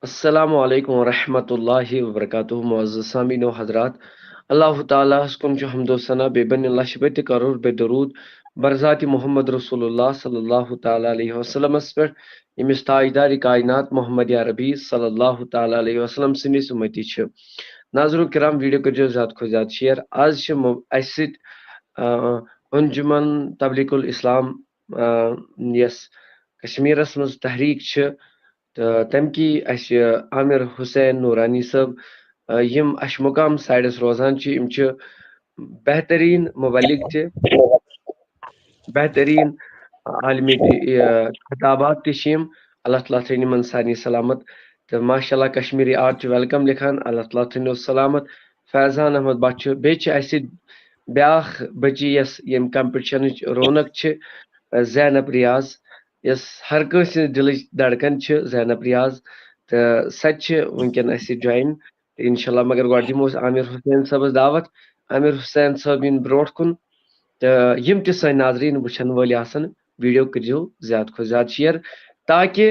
السلام علیکم ورحمۃ اللہ وبرکاتہ معزز سامعین و حضرات اللہ تعالیٰ کن چھ حمد و ثنا بے بن اللہ شبت کرور بے درود برذات محمد رسول اللہ صلی اللہ تعالیٰ علیہ وسلم پہ یمس تاجدار کائنات محمد عربی صلی اللہ تعالیٰ علیہ وسلم سندس امتی ناظرو کرام ویڈیو کرو زیادہ کھت زیادہ شیئر آج اس انجمن تبلیغ الاسلام یس کشمیرس مز تحریک تو تم کی عامر حسین نورانی صٲب یم اش مقام سائڈس روزان بہترین مبلغ بہترین عالمی خطابات اللہ تعالیٰ تھن سانی سلامت تو ماشاء اللہ کشمیری آرٹ ویلکم لکھان اللہ تعالیٰ تھن سلامت فیضان احمد بٹ بیس بیاکھ بچی یس یم کمپٹیشن رونق زینب ریاض یس ہر کنس دلچ دھڑکن زینب ریاض تو سہ ونکن جوائن انشاء اللہ مگر گۄڈٕ دمو عامر حسین صٲبس دعوت عامر حسین صٲب ین برونٛٹھ کُن تو یم تہ سٲنۍ ناظریٖن وٕچھن وٲلۍ آسن ویڈیو کٔرزیو زیادٕ کھۄتہٕ زیادٕ شیر تاکہ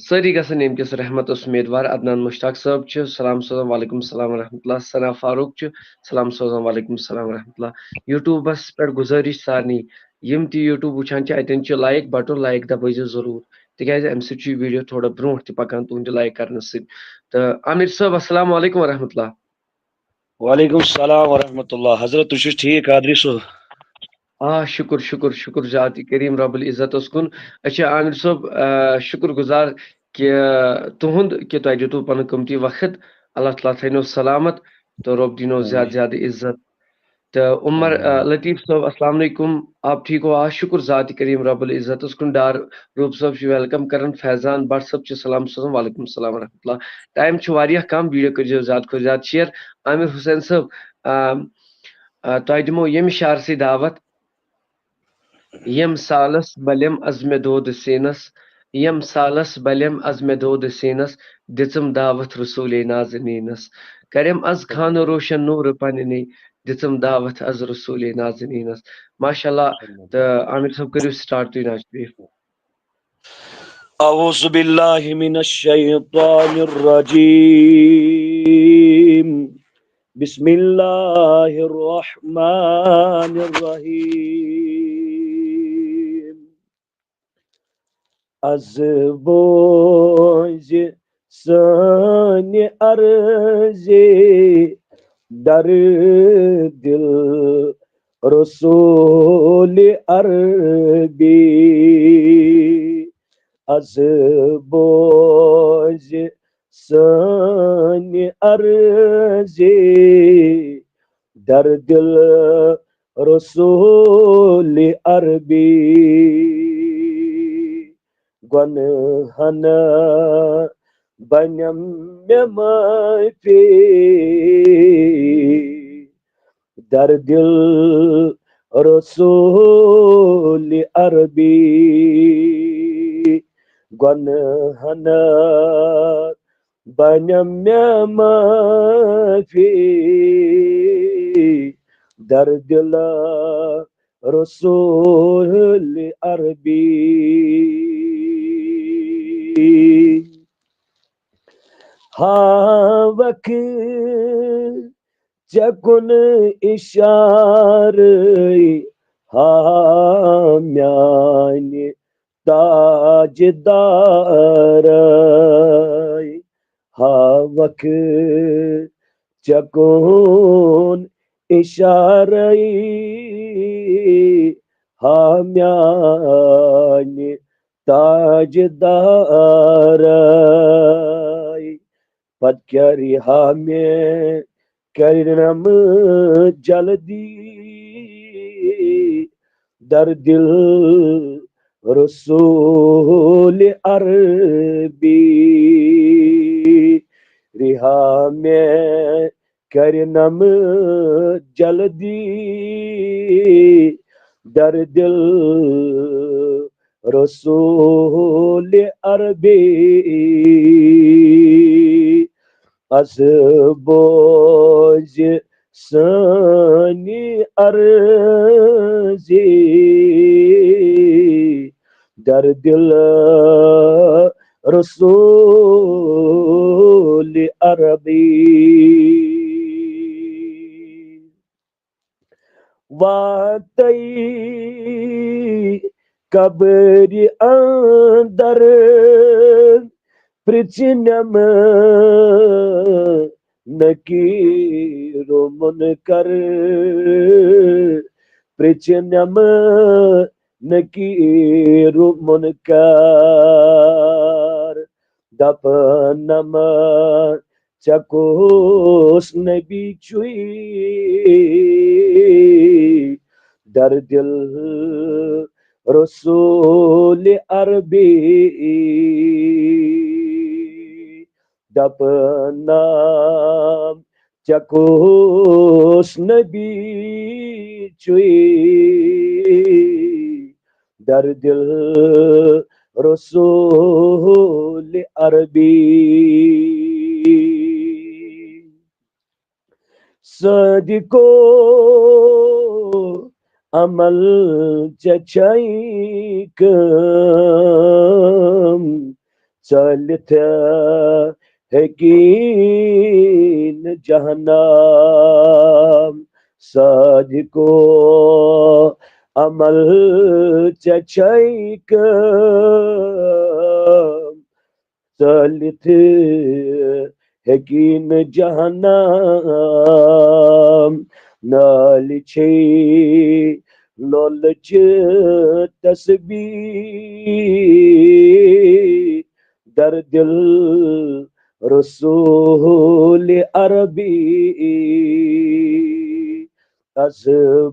سٲری گژھن ییٚمہِ کِس رحمتس امیدوار عدنان مشتاق صٲب سلام سوزان وعلیکم السلام ورحمۃ اللہ ثنا فاروق سلام سوزان وعلیکم السلام ورحمۃ اللہ یوٹیوبس پہ گزٲرش سارنٕے یم تہِ یوٹیوب وٕچھان اتٮ۪ن لایک بٹن لایک دبٲیزیو ضروٗر تِکیازِ امہِ سۭتۍ چھُ یہِ ویڈیو تھوڑا برونٛٹھ تہِ پکان تُہنٛدِ لایک کرنہٕ سۭتۍ تہٕ عامر صٲب السلام علیکم ورحمۃ اللہ وعلیکم السلام ورحمۃ اللہ حضرت تُہۍ چھِو ٹھیک قادری صٲب شکر شکر شکر ذات کریم رب العزت کن عامر صٲب شکر گزار کہ تہند کہ تۄہہِ دِتوٗ پنُن قۭمتی وقت اللہ تعالیٰ تھٲینو سلامت تو رب دینو زیادہ زیادہ عزت تو عمر لطیف صاحب السلام علیکم آپ ٹھیک ہو شکر ذات کریم رب العزت کن ڈار روپ صاحب ویلکم کران فیضان بٹ صاحب سلام سوزان وعلیکم السلام ورحمۃ اللہ ٹائم واریاہ کم ویڈیو کٔرزیو زیادٕ کھۄتہٕ زیادٕ شیر عامر حسین صاحب تۄہہِ دِمو ییٚمہِ شارسٕے دعوت یم سالس بلیم عزمِ دود سینس یم سالس بلیم عزمِ دود سینس دِژم دعوت رسول نازنینس کریم از خان روشن نور پننی دِژم دعوت از رسول نازنینس ماشاء اللہ تو عامر صاحب کٔرِو سٹارٹ تُہۍ ناز شریف اعوذ باللہ من الشیطان الرجیم بسم اللہ الرحمن الرحیم از بوز سٲنہِ عرضِ در دل رسول عربی از بوز سٲنہِ عرضِ در دل رسول عربی گۄنہن بنیم مےٚ معٲفی در دل رسول عربی گۄنہن بنیم مےٚ معٲفی در دل رسول عربی ہاوکھ ژےٚ کُن اِشارٕ میانہِ تاجدارے ہاوکھ ژےٚ کُن اِشارے میانہِ تاجدارے پتہٕ کیٛاہ رِہا مےٚ کرنم جلدی در دل رسول عربی رہا میں کرنم جلدی در دل رسول عربی از بوز سٲنہِ عرضِ در دل رسول عربی واقعی قبر اندر پرچنم نکیر و منکر پرچنم نکیر و منکر دپنم چکوس نبی چوئی در دل رسول عربی دپنام چکوس نبی چوئی در دل رسول عربی صدقو عمل چچائی کم چلتا حکین جہنم صدقو عمل چچائی کم چلتا حکین جہنم نالچے لولچ تسبیح در دل رسول عربی از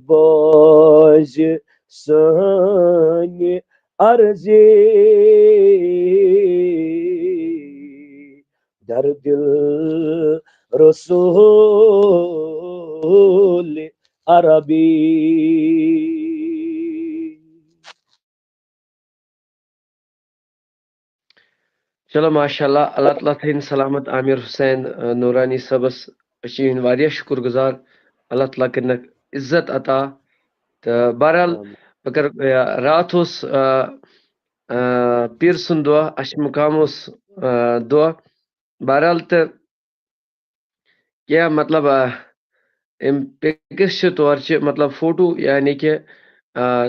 باز سانی عرضی در دل رسول عربی چلو ماشاء اللہ اللہ تعالیٰ تھین سلامت عامر حسین نورانی صبس اچھین واریہ شکر گزار اللہ تعالیٰ کرنک عزت عطا تو بہرحال اگر رات اس پیر سن دعا اش مقام اس دعا بہرحال تو کیا مطلب پکس طور مطلب فوٹو یعنی کہ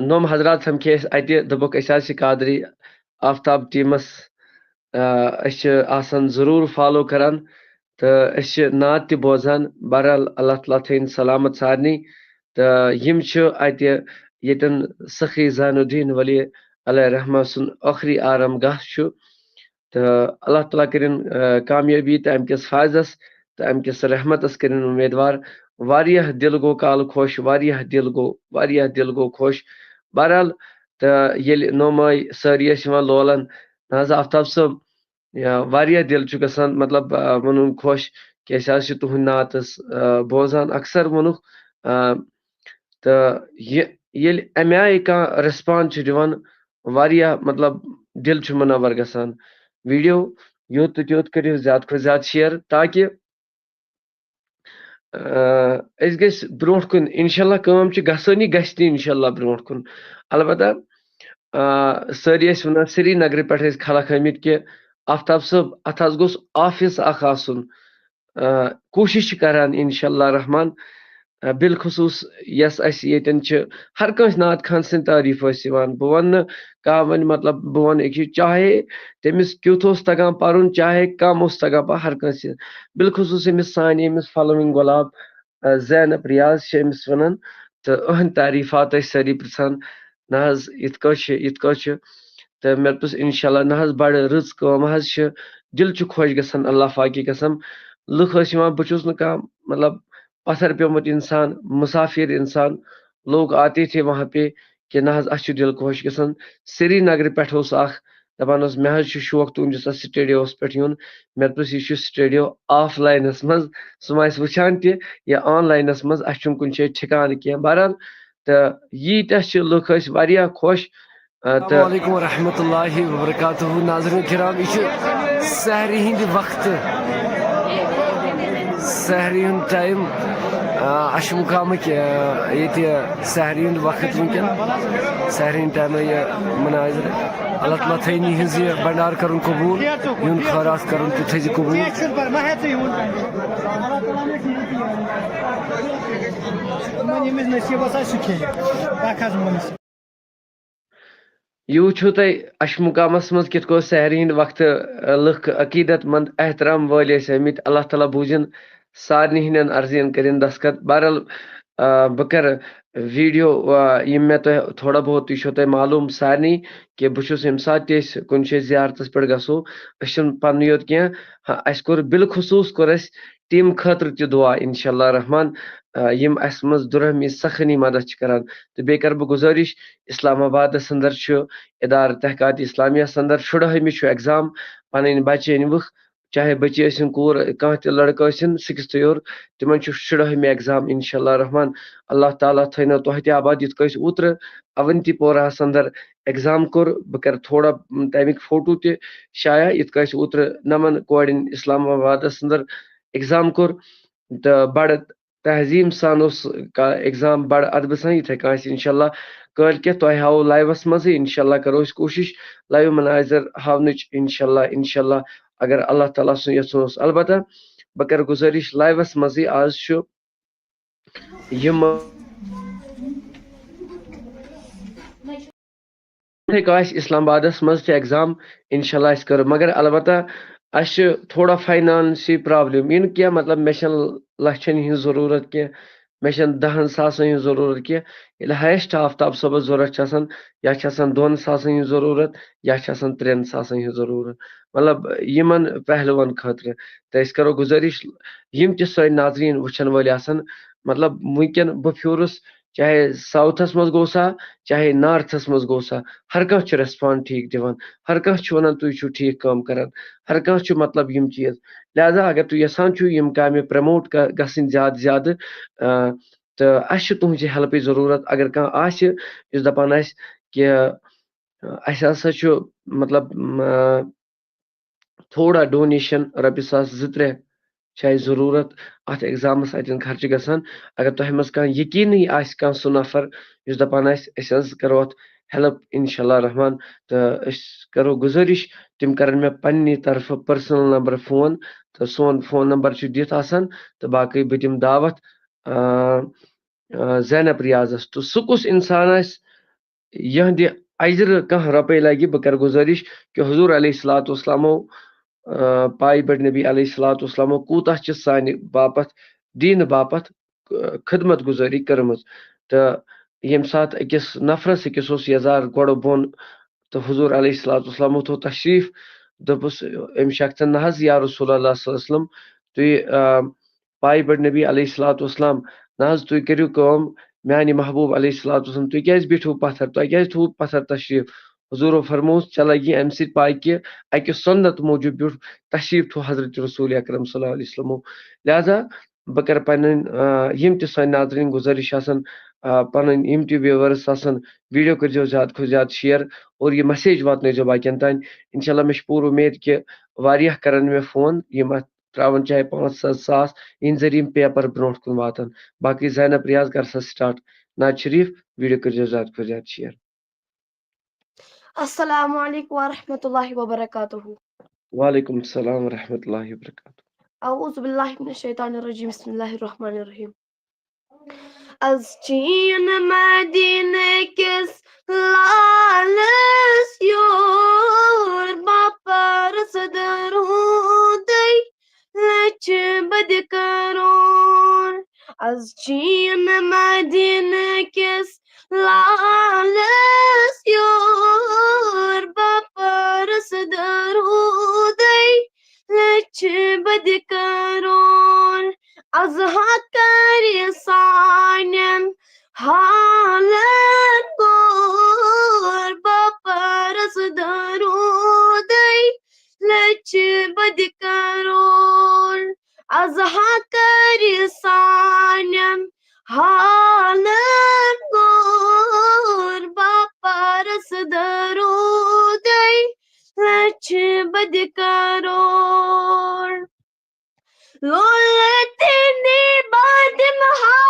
نوم حضرات سمکھے اتہ دپک اس قادری آفتاب ٹیمس آسان ضرور فالو کران تو نعت تہ بوزان بہرحال اللہ تعالیٰ تھین سلامت سارنی تو یم اتہ یتن سخی زین الدین ولی علیہ رحمہ سن آخری آرام گاہ تو اللہ تعالیٰ کرن کامیابی تو ام کس فائزس تو ام کس رحمتس کرن امیدوار واریہ دل گو کال خوش واریہ دل گو خوش بہرحال تو یل نومائی ساری لولن نہ آفتاب صٲب واریہ دل گژھان مطلب ونن خوش کہ أسۍ تہند نعت بوزان اکثر ونُکھ تو یل امہ آیہ کانٛہہ ریسپانس دِوان واریہ مطلب دل منور گژھان ویڈیو یوت تہٕ تیوت کٔرِو زیادٕ کھۄتہٕ زیادٕ شیر تاکہ أسۍ گٔژھۍ برونٛٹھ کُن انشاءاللہ کٲم چھِ گژھٲنی گژھِ تہِ انشاءاللہ برونٛٹھ کُن البتہ سٲری ٲسۍ ونان سری نگرٕ پٮ۪ٹھ ٲسۍ خلق آمٕتۍ کہ آفتاب صٲب اتھ حظ گوٚژھ آفس اکھ آسُن کوٗشش چھِ کران انشاءاللہ رحمان بالخصوص یس اسہِ ییٚتٮ۪ن چھِ ہر کٲنٛسہِ نعت خان سٕنٛدۍ تعریٖف ٲسۍ یِوان بہٕ ونہٕ نہٕ کانٛہہ وۄنۍ مطلب بہٕ ونہٕ أکِس چاہے تٔمِس کیُتھ اوس تگان پرُن چاہے کم اوس تگان ہر کٲنٛسہِ بالخصوص أمِس سانہِ أمِس فالووِنٛگ گۄلاب زینب ریاض چھِ أمِس ونان تہٕ أہنٛدۍ تعریٖفات ٲسۍ سٲری پرژھان نہ حظ یِتھ کٲٹھۍ چھِ تہٕ مےٚ دوٚپُس انشاءاللہ نہ حظ بڑٕ رٕژ کٲم حظ چھِ دل چھُ خۄش گژھان اللہ پاکہِ قسم لُکھ ٲسۍ یِوان بہٕ چھُس نہٕ کانٛہہ مطلب پتھر پیومُت انسان مسافر انسان لوگ آتے تھے وہاں پہ کہ نہ حظ اسہِ چھُ دل خۄش گژھان سری نگرٕ پٮ۪ٹھ اوس اکھ دپان اوس مےٚ حظ چھُ شوق تُہنٛدِس اتھ سٹیڈیوس پٮ۪ٹھ یُن مےٚ دوٚپُس یہِ چھُ سٹیڈیو آف لاینس منٛز سُہ ما آسہِ وٕچھان تہِ یا آن لاینس منٛز اسہِ چھُنہٕ کُنہِ جایہِ ٹھِکانہٕ کینٛہہ بہرحال تہٕ ییٖتیاہ چھِ لُکھ ٲسۍ واریاہ خۄش السلام علیکم ورحمۃ اللہ وبرکاتہ ناظرین کرام یہ سحری ہند وقت سحری ہند ٹائم اش مقامک یہ سحری ہند وقت ونکن سحری ہند ٹائم یہ مناظر اللہ تعالیٰ تھینی ہز یہ بنڈار کرن قبول یون خیرات کرن تو تھیزی قبول یہ وچھو تہ اش مقامس مز کت کو سحری ہند وقت لکھ عقیدت مند احترام ول آمت اللہ تعالیٰ بوزن سارنی ہندین عرضین کرن دستخط بہرحال بہ کر ویڈیو یم مے تہ تھوڑا بہت یہ تہ معلوم سارنی کہ بہس یم سات تہ کن جائے زیارتس پہ گھو پن یوت کی اس کور بالخصوص کور اس ٹیم خاطر تہ دعا انشاء اللہ رحمان یم اس مز درہمی سخنی مدد کران تو بی کر بہ گزارش اسلام آباد اندر ادارہ تحقیقات اسلامیہ اندر شُرہمہ ایگزام پن بچہ انوک چاہے بچی ٲسِن کوٗر کانٛہہ تہِ لڑکہٕ ٲسِن سکستھ یور تمن شُرہمہ ایگزام انشاء اللہ رحمان اللہ تعالیٰ تھٲینو تۄہہِ تہِ آباد یِتھ کٔنۍ اوترٕ اونتی پوراہس اندر ایگزام کوٚر بہٕ کرٕ تھوڑا تمیُک فوٹو تہِ شایع یِتھ کٔنۍ اوترٕ نمن کورٮ۪ن اسلام آبادس اندر ایگزام کوٚر تہٕ بڑٕ تہذیٖم سان اوس ایگزام بڑٕ ادبہٕ سان یِتھے کٔنۍ آسہِ انشاء اللہ کٲلکٮ۪تھ تۄہہِ ہاوو لایوس منٛزٕے انشاء اللہ کرو أسۍ کوٗشش لایو مناظر ہاونٕچ انشاء اللہ اگر اللہ تعالیٰ سُنٛد یژھُن اوس البتہ بہٕ کرٕ گُزٲرِش لایوس منٛزٕے آز چھُ یِم یِتھے کٔنۍ آسہِ اسلام آبادس منٛز تہِ ایگزام انشاء اللہ أسۍ کرو مگر البتہ اسہِ چھِ تھوڑا فاینانسی پرابلم یہِ نہٕ کینٛہہ مطلب مےٚ چھنہٕ لچھن ہٕنٛز ضروٗرت کینٛہہ مےٚ چھنہٕ 10 ساسن ہٕنٛز ضروٗرت کینٛہہ ییٚلہِ ہایسٹ آفتاب صٲبس ضوٚرتھ چھِ آسان یا چھِ آسان 2 ساسن ہٕنٛز ضروٗرت یا چھِ آسان 3 ساسن ہٕنٛز ضروٗرت مطلب یِمن پہلوٗون خٲطرٕ تہٕ أسۍ کرو گُزٲرِش یِم تہِ سٲنۍ ناظریٖن وٕچھن وٲلۍ آسن مطلب وٕنکٮ۪ن بہٕ پھیوٗرُس چاہے ساوتھس منٛز گوٚو سا چاہے نارتھس منٛز گوٚو سا ہر کانٛہہ چھُ ریسپانڈ ٹھیٖک دِوان ہر کانٛہہ چھُ ونان تُہۍ چھِو ٹھیٖک کٲم کران ہر کانٛہہ چھُ مطلب یِم چیٖز لہذا اگر تُہۍ یژھان چھِو یِم کامہِ پرموٹ گژھٕنۍ زیادٕ زیادٕ تہٕ اسہِ چھِ تُہنٛزِ ہیلپٕچ ضروٗرت اگر کانٛہہ آسہِ یُس دپان آسہِ کہِ اسہِ ہسا چھُ مطلب تھوڑا ڈونیشن رۄپیہِ ساس 2-3 چھِ اسہِ ضروٗرت اتھ ایگزامس اتٮ۪ن خرچہِ گژھان اگر تۄہہِ منٛز کانٛہہ یقیٖنٕے آسہِ کانٛہہ سُہ نفر یُس دپان آسہِ أسۍ حظ کرو اتھ ہیلپ انشاء اللہ رحمان تہٕ أسۍ کرو گُزٲرِش تِم کرن مےٚ پننہِ طرفہٕ پٔرسنل نمبر فون تہٕ سون فون نمبر چھُ دِتھ آسان تہٕ باقٕے بہٕ دِمہٕ دعوت زینب ریاضس تہٕ سُہ کُس انسان آسہِ یہندِ اجرٕ کانٛہہ رۄپے لگہِ بہٕ کرٕ گُزٲرِش کہِ حضوٗر علیہ الصلوۃ والسلامو پایہِ پٮ۪ٹھ نبی علیہ الصلوۃ والسلامو کوٗتاہ چھِ سانہِ باپتھ دیٖنہٕ باپتھ خدمت گُزٲری کٔرمٕژ تہٕ ییٚمہِ ساتہٕ أکِس نفرس أکِس اوس یزار گۄڈٕ بۄن تہٕ حضوٗر علیہ الصلوۃ والسلامو تھوٚو تشریٖف دوٚپُس أمۍ شخصن نہ حظ یا رسول اللہ صلی اللہ علیہ وسلم تُہۍ پایہِ پٮ۪ٹھ نبی علیہ الصلوۃ والسلام نہ حظ تُہۍ کٔرِو کٲم میانہِ محبوٗب علیہ الصلوۃ والسلام تُہۍ کیازِ بیٖٹھِو پتھر تۄہہِ کیازِ تھوٚوُ پتھر تشریٖف حضوٗرو فرمووُس ژےٚ لگی امہِ سۭتۍ پاے کہِ اکہِ سُنت موٗجوٗب بیوٗٹھ تشریٖف تھوٚو حضرت رسول اکرم صلی اللہ علیہ وسلمو لہذا بہٕ کرٕ پنٕنۍ یِم تہِ سٲنۍ ناظریٖن گُزٲرِش آسان پنٕنۍ یِم تہِ ویوٲرٕس آسان ویٖڈیو کٔرۍزیو زیادٕ کھۄتہٕ زیادٕ شِیر اور یہِ مسیج واتنٲیزیو باقین تانۍ انشاء اللہ مےٚ چھِ پوٗرٕ اُمید کہِ واریاہ کرن مےٚ فون یِم اتھ تراون چاہے 500 ساس یِہنٛدِ ذٔریعہٕ یِم پیپر برونٛٹھ کُن واتن باقٕے زینب ریاض کر سا سٹارٹ ناز شریٖف ویٖڈیو کٔرۍزیو زیادٕ کھۄتہٕ زیادٕ شِیر السلام علیکم ورحمۃ اللہ وبرکاتہ وعلیکم السلام ورحمۃ اللہ وبرکاتہ اعوذ باللہ من الشیطان الرجیم بسم اللہ الرحمن الرحیم از چین مدینہ کس لالس یور باپرس درودی لچ بد کرون از چین مدینہ کس لالس یور باپرس درودی لچ بد کرون از حقر سانین حالن گور باپرس درودی لچ بد کرون از حقر سانین حالن گور باپرس درودی لچ بد کرون لولتنی بادمها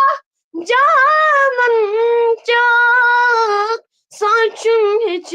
جامن چاک سانچن ہچ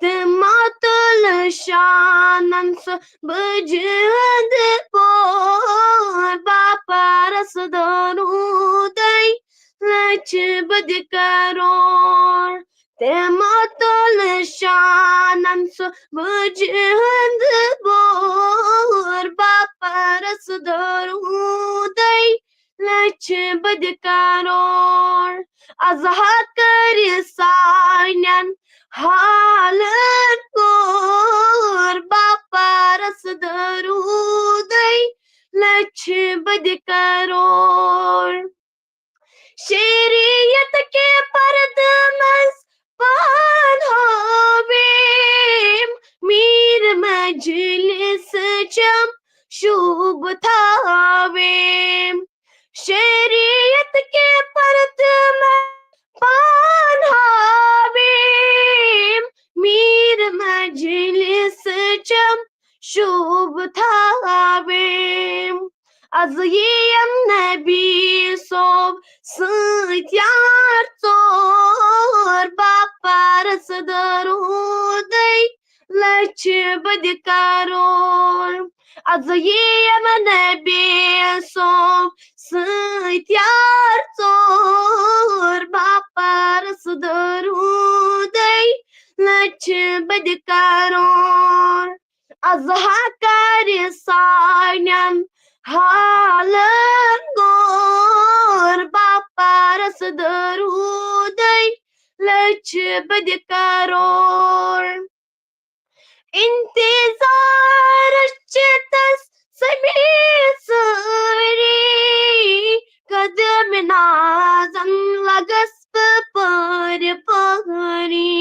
تماتل شانن بجند پور باپارس درودی لچ بد کرور تماتل شانن بجند پور باپارس درودی لچ بد کرور ازها کر ساینن حالن پور باپارس درودی لچ بد کرور شریعت کے پردمس پانہویم میر مجلس چم شوب تھاویم شریعت کے پردمس پانہویم میر مجلس چم شوب تھاویم از یم نبی صوب سۭتۍ یار ژور باپارس درودی لچ بد کرور از یم نبی صوب سۭتۍ یار ژور باپارس درودی لچ بد کرور ازها کر سانین حالن غور باپارس درودی لچ بد کرور انتظارش چتس سمی سری قدم نازن لگس پر پہری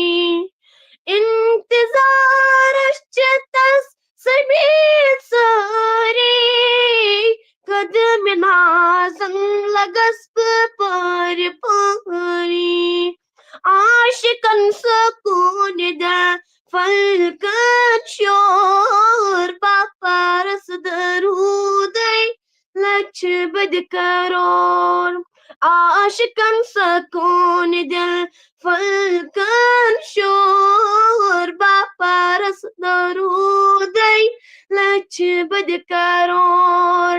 انتظارش چتس سمی سری قدم نازن لگس پر پہری عاشقن سکون دے فلکن شور باپارس درودی لچ بد کرور عاشقن سکون دل فلکن شور باپارس درودی لچ بد کرور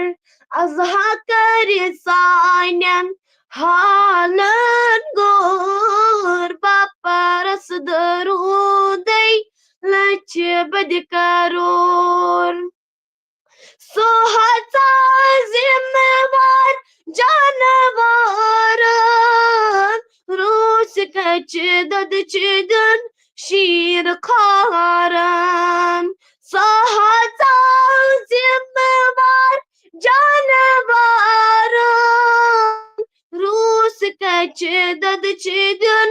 ازها کر سانین حالن غور باپارس درودی لچ بد کرور سو ذمہوار جانوارن روس کچ دد چدن شیر خارن سو ذمہوار جانوارن روس کچ دد چدن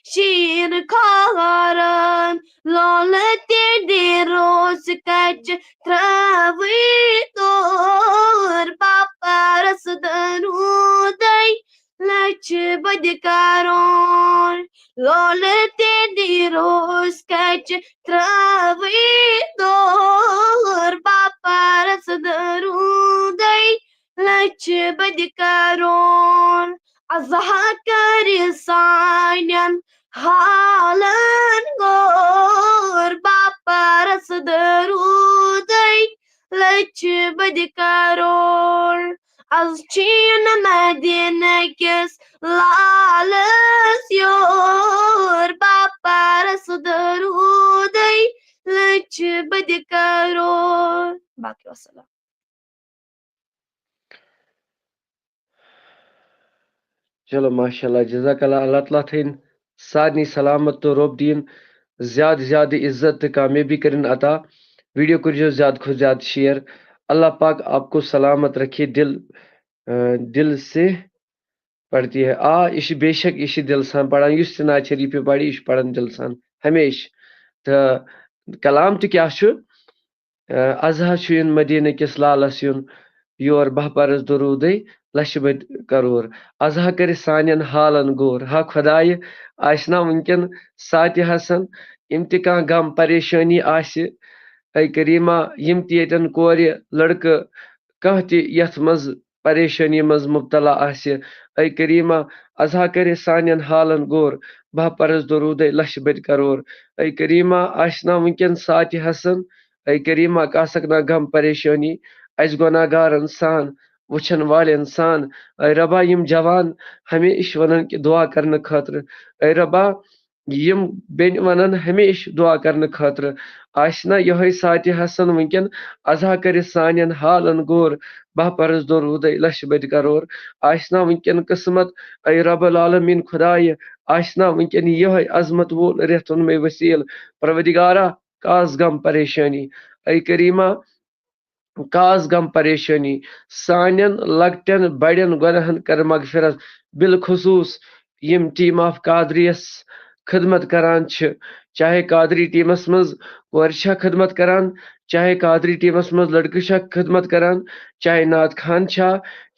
شیر خارن لولتی دی روس کچ تراوی دور باپارس درودی لچ بد کرور لولتی دی روس کچ تراوی دور باپارس درودی لچ بد کرور ازها کر سانین حالن غور باپارس درودی لچ بد کرور از چین مدینہ کس لالس یور باپارس درودی لچ بد کرور باقی وسلام چلو ماشاء اللہ جزاک اللہ اللہ تعالیٰ تھین سارنی سلامت تو رب دین زیادہ زیادہ عزت تو کامیابی کرن عطا ویڈیو کرجو زیادہ کھو زیادہ شیئر اللہ پاک آپ کو سلامت رکھے دل سے پڑھتی ہے یہ بے شک یہ دل سان پڑھان اس ناز شریف پڑھ یہ پڑھان دل سان ہمیشہ تو کلام تو کیا ازہا ان مدینہ کس لالس یون یور باپارس درودی لچھ بد کرور ازہا کر سانین حالن غور ہا خدائے آسنا ونکن ساتہِ حسن یم تہِ کانٛہہ غم پریشٲنی آسہِ اے کریٖما یم تہِ ییٚتٮ۪ن کورِ لڑکہٕ کانٛہہ تہِ یتھ منٛز پریشٲنی منٛز مبتلا آسہِ اے کریٖما ازہا کرِ سانین حالن غور بہٕ پرس درودے لچھ بد کرور اے کریٖما آسنا ونکن ساتہِ حسن اے کریٖما کاسک نا غم پریشٲنی اسہِ گۄناہ گارن سان وچھن والٮ۪ن سان اے ربا یم جوان ہمیشہ ونان کہ دعا کرنہٕ خٲطرٕ اے ربا یم بیٚنہِ ونان ہمیشہ دعا کرنہٕ خٲطرٕ آسنا یہے ساتہِ حسن ونکن ازہا کرِ سانین حالن غور بہٕ پرس درودے لچھ بد کرور آسنا ونکن قسمت اے رب العالمین خدایہ آسنا ونکن یہے عظمت وول رٮ۪تھ اوٚن مےٚ وسیل پروردگارا کاس غم پریشٲنی اے کریٖما کاس غم پریشٲنی سانین لکٹین بڑین گۄناہن کر مغفرت بالخصوص یم ٹیم آف قادریس خدمت کران چھِ چاہے قادری ٹیمس منٛز کورِ چھا خدمت کران چاہے قادری ٹیمس منٛز لڑکہٕ چھا خدمت کران چاہے نعت خان چھا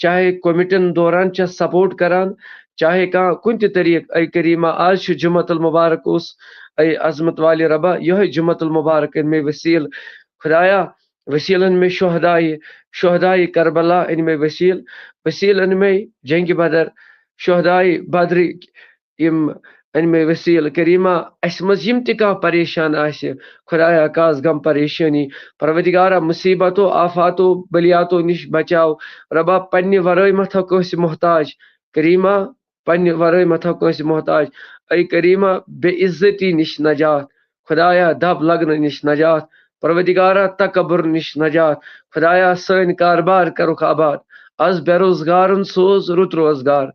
چاہے کومٹین دوران چھا سپورٹ کران چاہے کانٛہہ کُنہِ تہِ طریقہٕ اے کریٖما آز چھُ جمعۃ المبارک اوس اے عظمت والہِ ربا یہے جمعۃ المبارک أنۍ مےٚ وسیل خدایا وسیل أنۍ مےٚ شہدایہِ کربلا أنۍ مےٚ وسیل أنۍ مےٚ جنگہِ بدر شہدایہِ بدرٕکۍ یم أنۍ مےٚ وسیل کریٖما اسہِ منٛز یم تہِ کانٛہہ پریشان آسہِ خدایا کاس غم پریشٲنی پروردگارا مصیبتو آفاتو بلیاتو نش بچاو ربا پننہِ ورٲے مہ تھاو کٲنٛسہِ محتاج کریٖما پننہِ ورٲے مہ تھاو کٲنٛسہِ محتاج اے کریٖما بے عزتی نش نجات خدایا دب لگنہٕ نش نجات پروردگارا تکبر نش نجات خدایا سٲنۍ کاربار کرُکھ آباد آز بے روزگارن سوز رُت روزگار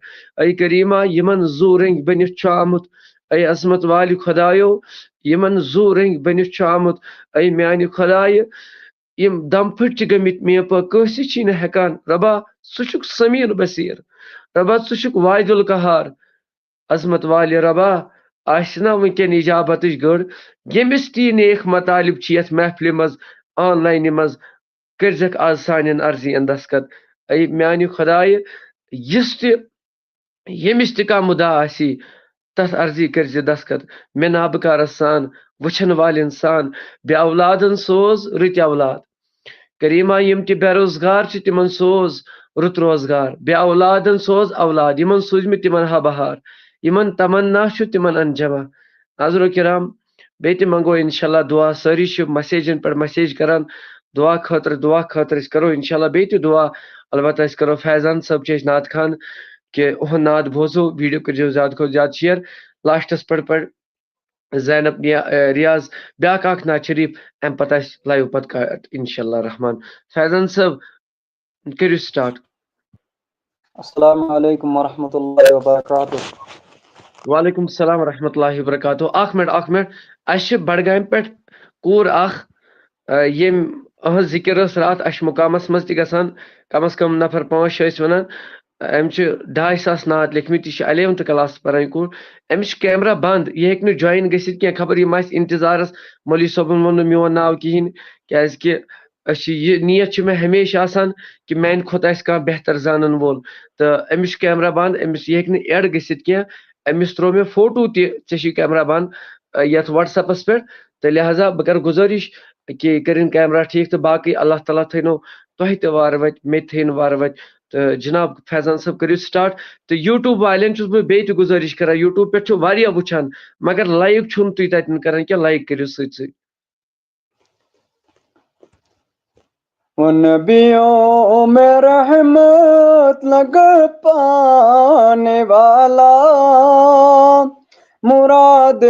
اے کریٖما یمن زو رنٛگۍ بٔنِتھ چھُ آمُت اے عظمت والہِ خدایو یمن زو رنٛگۍ بٔنِتھ چھُ آمُت اے میانہِ خدایہِ یم دم پھٔٹۍ چھِ گٔمٕتۍ میٛٲنۍ پٲٹھۍ کٲنٛسہِ چھی نہٕ ہٮ۪کان ربا ژٕ چھُکھ سمیٖر بصیٖر ربا ژٕ چھُکھ واحد القہار عظمت والہِ ربا آسہِ نا ونکٮ۪ن اجابتٕچ گٔر ییٚمِس تہِ نیک مطالب چھِ یتھ محفلہِ منٛز آن لاینہِ منٛز کٔرزٮ۪کھ آز سانٮ۪ن عرضین دستخط اے میانہِ خدایہِ ییٚمِس تہِ کانٛہہ مُدا آسی تتھ عرضی کٔرزِ دستخط مےٚ نابکارس سان وٕچھن والٮ۪ن سان بے اولادن سوز رٕتۍ اولاد کریٖما یم تہِ بے روزگار چھِ تِمن سوز رُت روزگار بے اولادن سوز اولاد یمن سوٗزمٕتۍ تِمن ہا بہار یمن تمنا چھُ تِمن ان جمع ناظرو کرام بیٚیہِ تہِ منگو انشاءاللہ دعا سٲری چھِ مسیجن پٮ۪ٹھ مسیج کران دعا خٲطرٕ أسۍ کرو انشاءاللہ بیٚیہِ تہِ دعا البتہ أسۍ کرو فیضان صٲب چھِ أسۍ نعت خان کہ اُہُنٛد نعت بوزو ویڈیو کٔرزیو زیادٕ کھۄتہٕ زیادٕ شیر لاسٹس پٮ۪ٹھ زینب ریاض بیاکھ اکھ نعت شریف امہِ پتہٕ آسہِ لایو پتہٕ کٹ انشاءاللہ رحمان فیضان صٲب کٔرِو سٹارٹ السلام علیکم ورحمۃ اللہ وبرکاتہ وعلیکم السلام ورحمۃ اللہ وبرکاتہ اکھ منٹ اسہِ چھِ بڈگامہِ پٮ۪ٹھ کوٗر اکھ ییٚمۍ أہٕنٛز ذِکر ٲس راتھ اسہِ چھِ مُقامس منٛز تہِ گژھان کم از کم نفر 5 چھِ أسۍ ونان أمۍ چھِ 2,500 نعت لیکھمٕتۍ یہِ چھِ 11th کلاس پران کوٗر أمِس چھُ کیمرا بنٛد یہِ ہیٚکہِ نہٕ جویِن گٔژھِتھ کینٛہہ خبر یِم آسہِ انتظارس مولوی صٲبن ووٚن نہٕ میون ناو کِہینۍ کیازِ أسۍ چھِ یہِ نیت چھِ مےٚ ہمیشہِ آسان کہِ میانہِ کھۄتہٕ آسہِ کانٛہہ بہتر زانن وول تہٕ أمِس چھُ کیمرا بنٛد أمِس یہِ ہیٚکہِ نہٕ ایڈ گٔژھِتھ کینٛہہ أمِس ترٛوو مےٚ فوٹو تہِ ژےٚ چھُے کیمرا بنٛد یتھ وٹس ایپس پٮ۪ٹھ تہٕ لہٰذا بہٕ کرٕ گُزٲرِش کہِ یہِ کٔرِنۍ کیمرا ٹھیٖک تہٕ باقٕے اللہ تعالیٰ تھٲینو تۄہہِ تہِ وارٕ وتہِ مےٚ تہِ تھٲیِن وارٕ وتہِ تہٕ جناب فیضان صٲب کٔرِو سٹارٹ تہٕ یوٗٹیوٗب والٮ۪ن چھُس بہٕ بیٚیہِ تہِ گُزٲرِش کران یوٗٹیوٗب پٮ۪ٹھ چھُ واریاہ وٕچھان مگر لایک چھُنہٕ تُہۍ تتٮ۪ن کران کینٛہہ لایک کٔرِو سۭتۍ نبیوں میں رحمت لگ پانے والا مراد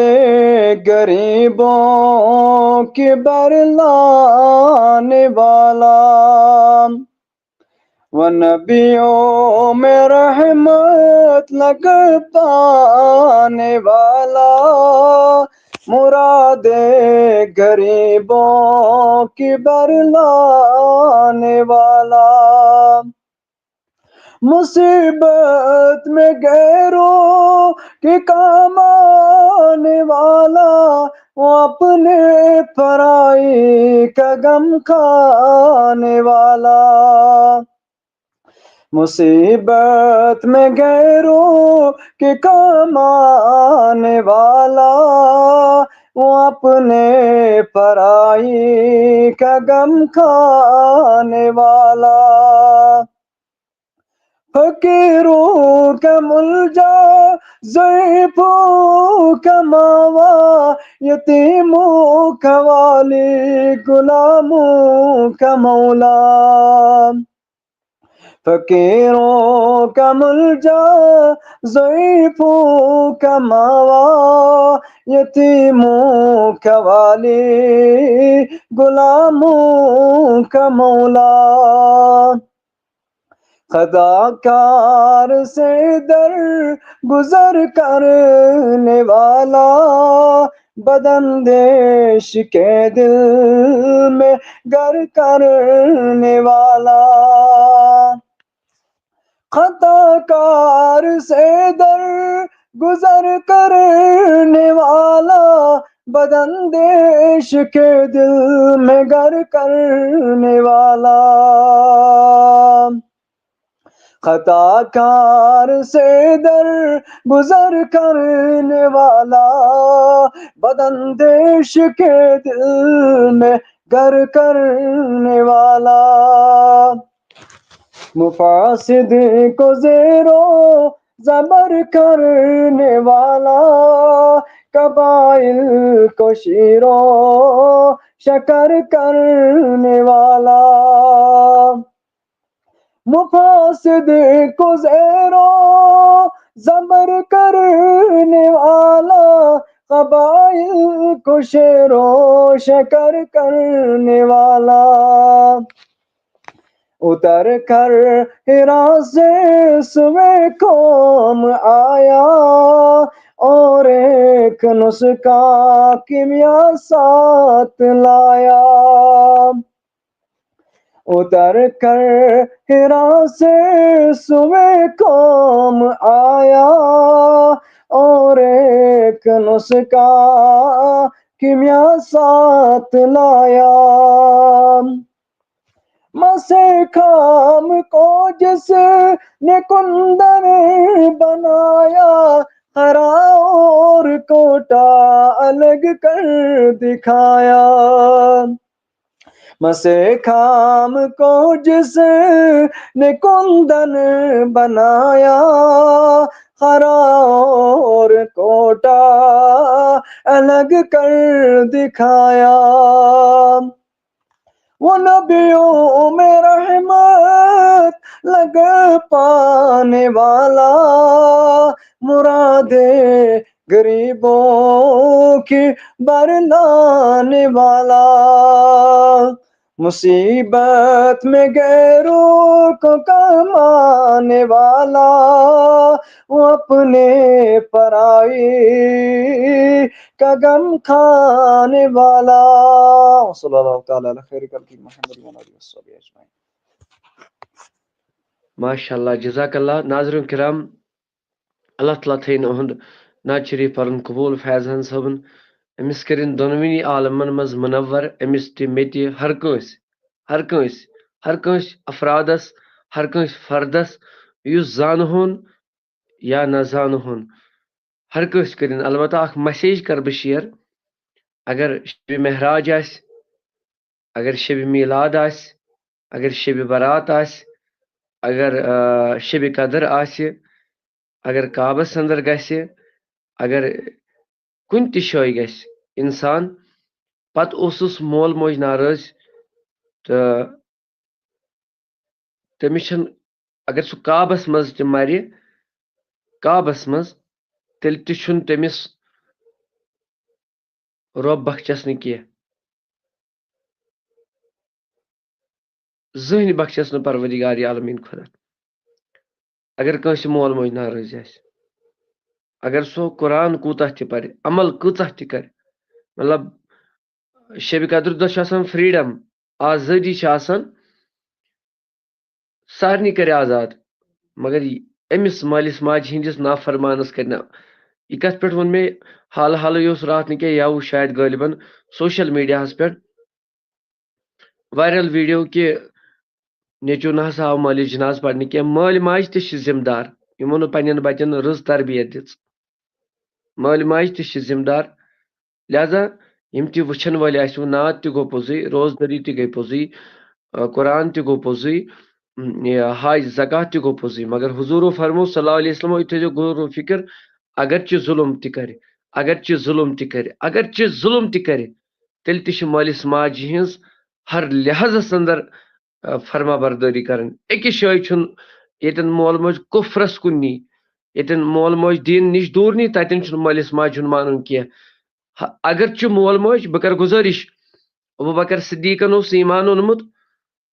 غریبوں کی برلانے والا وہ نبیوں میں رحمت لگ پانے والا مراد غریبوں کی برلانے والا مصیبت میں غیروں کے کام آنے والا وہ اپنے پرائی کا غم کھانے والا مصیبت میں غیروں کے کام آنے والا، وہ اپنے پرائی کا غم کھانے والا، فقیروں کا ملجا، ضعیفوں کا ماوا، یتیموں کا والی، غلاموں کا مولا، فقیروں کا ملجا، ضعیفوں کا ماوا، یتیموں کا والی، غلاموں کا مولا، خطا کار سے در گزر کرنے والا، بداندیش کے دل میں گر کرنے والا، خطا کار سے در گزر کرنے والا، بداندیش کے دل میں گر کرنے والا، خطا کار سے در گزر کرنے والا، بداندیش کے دل میں گر کرنے والا، مفاسد کو زیر و زبر کرنے والا، قبائل کو شیر و شکر کرنے والا، مفاسد کو زیر و زبر کرنے والا، قبائل کو شیر و شکر کرنے والا، اتر کر ہرا سے سوے قوم آیا، اور ایک نسخہ کیمیا ساتھ لایا، اتر کر ہرا سے سوے قوم آیا، اور ایک نسخہ کیمیا ساتھ لایا، مسے خام کو جس نے کندن بنایا، ہرا اور کوٹا الگ کر دکھایا، مسے خام کو جس نے کندن بنایا، ہرا اور کوٹا الگ کر دکھایا، وہ نبیوں میں رحمت لگ پانے والا، مرادیں غریبوں کی برلانے والا، مصیبت میں غیروں کو کام آنے والا، وہ اپنے پرائی کا غم کھانے والا، صلی اللہ تعالیٰ علیہ خیر کلکہ محمد و علیہ وسلم اجمعین۔ ماشاء اللہ جزاک اللہ ناظرین کرام اللہ تعالیٰ تھین اہند ناز شریف پرن قبول فیض ہن صٲبن أمس کرن دونونی عالمن مز منور أمس تہِ مےٚ تہِ ہر کٲنٛسہِ افرادس ہر کٲنٛسہِ فردس یُس زانہون یا نہ زانہون ہر کٲنٛسہِ کرن البتہ اکھ مسیج کر بہٕ شیر اگر شبِ مہراج آسہِ اگر شبِ میلاد آسہِ اگر شبِ برات آسہِ اگر شبِ قدر آسہِ اگر کعبس اندر گژھِ اگر کُنہِ تہِ جایہِ گژھِ اِنسان پتہٕ اوسُس مول موج ناراض تہٕ تٔمِس چھنہٕ اگر سُہ کعبس منٛز تہِ مرِ کعبس منٛز تیٚلہِ تہِ چھُنہٕ تٔمِس رۄب بخچس نہٕ کینٛہہ زٕہٕنۍ بخچس نہٕ پروردگار عالمیٖن خۄدا اگر کٲنٛسہِ مول موج ناراض آسہِ اگر سُہ قرآن کوٗتاہ تہِ پرِ عمل کۭژاہ تہِ کرِ مطلب شبِ قدر دۄہ چھُ آسان فریڈم آزٲدی چھِ آسان سارنٕے کرِ آزاد مگر أمِس مٲلِس ماجہِ ہِنٛدِس نافرمانس کرِ نہٕ یہِ کتھ پٮ۪ٹھ ووٚن مےٚ حالہٕ اوس راتھ نہٕ کینٛہہ یوٕ شاید غٲلبن سوشل میڈیاہس پٮ۪ٹھ وائرل ویڈیو کہ نیچو نہ ہسا آو مٲلِس جناز پرنہِ کینٛہہ مٲلۍ ماجہِ تہِ چھِ ذمہٕ دار یِمو نہٕ پننٮ۪ن بچن رٕژ تربیت دِژ مٲلۍ ماجہِ تہِ چھِ ذمہٕ دار لہذا یِم تہِ وٕچھن وٲلۍ آسِوٕ نعت تہِ گوٚو پوٚزُے روزدٔری تہِ گٔے پوٚزُے قرآن تہِ گوٚو پوٚزُے حج زکات تہِ گوٚو پوٚزُے مگر حضوٗرو فرمو صلی اللہ علیہ وسلمو یہِ تھٲیزیو غور و فکر اگرچہِ ظُلم تہِ کرِ اگرچہِ ظُلم تہِ کرِ اگرچہِ ظُلم تہِ کرِ تیٚلہِ تہِ چھِ مٲلِس ماجہِ ہِنٛز ہر لحاظس انٛدر فرما بردٲری کرٕنۍ أکِس جایہِ چھُنہٕ ییٚتٮ۪ن مول موج کُفرس کُن نی ییٚتٮ۪ن مول موج دیٖن نِش دوٗر نی تتٮ۪ن چھُنہٕ مٲلِس ماجہِ ہُنٛد مانُن کینٛہہ اگرچہِ مول موج بہٕ کرٕ گُزٲرِش ابوٗبکر صدیٖقن اوس ایٖمان اوٚنمُت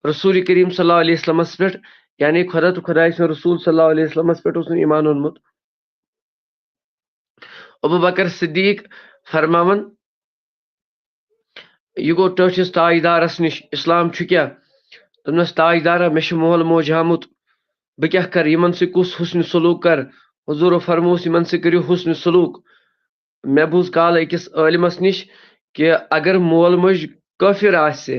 رسول کریم صلی اللہ علیہ وسلمس پٮ۪ٹھ یعنی خۄدا تہٕ خۄداے سُنٛد رسول صلی اللہ علیہ وسلمس پٮ۪ٹھ اوس نہٕ ایٖمان اوٚنمُت ابوٗبکر صدیٖق فرماوان یہِ گوٚو ٹٲٹھِس تاجدارس نِش اسلام چھُ کیٛاہ دوٚپنس تاجدارا مےٚ چھُ مول موج آمُت بہٕ کیٛاہ کرٕ یِمن سۭتۍ کُس حُسنہِ سلوٗک کرٕ حضوٗرو فرمووس یِمن سۭتۍ کٔرِو حُسنہِ سلوٗک مےٚ بوٗز کالہٕ أکِس عٲلمس نِش کہِ اگر مول موج کٲفِر آسہِ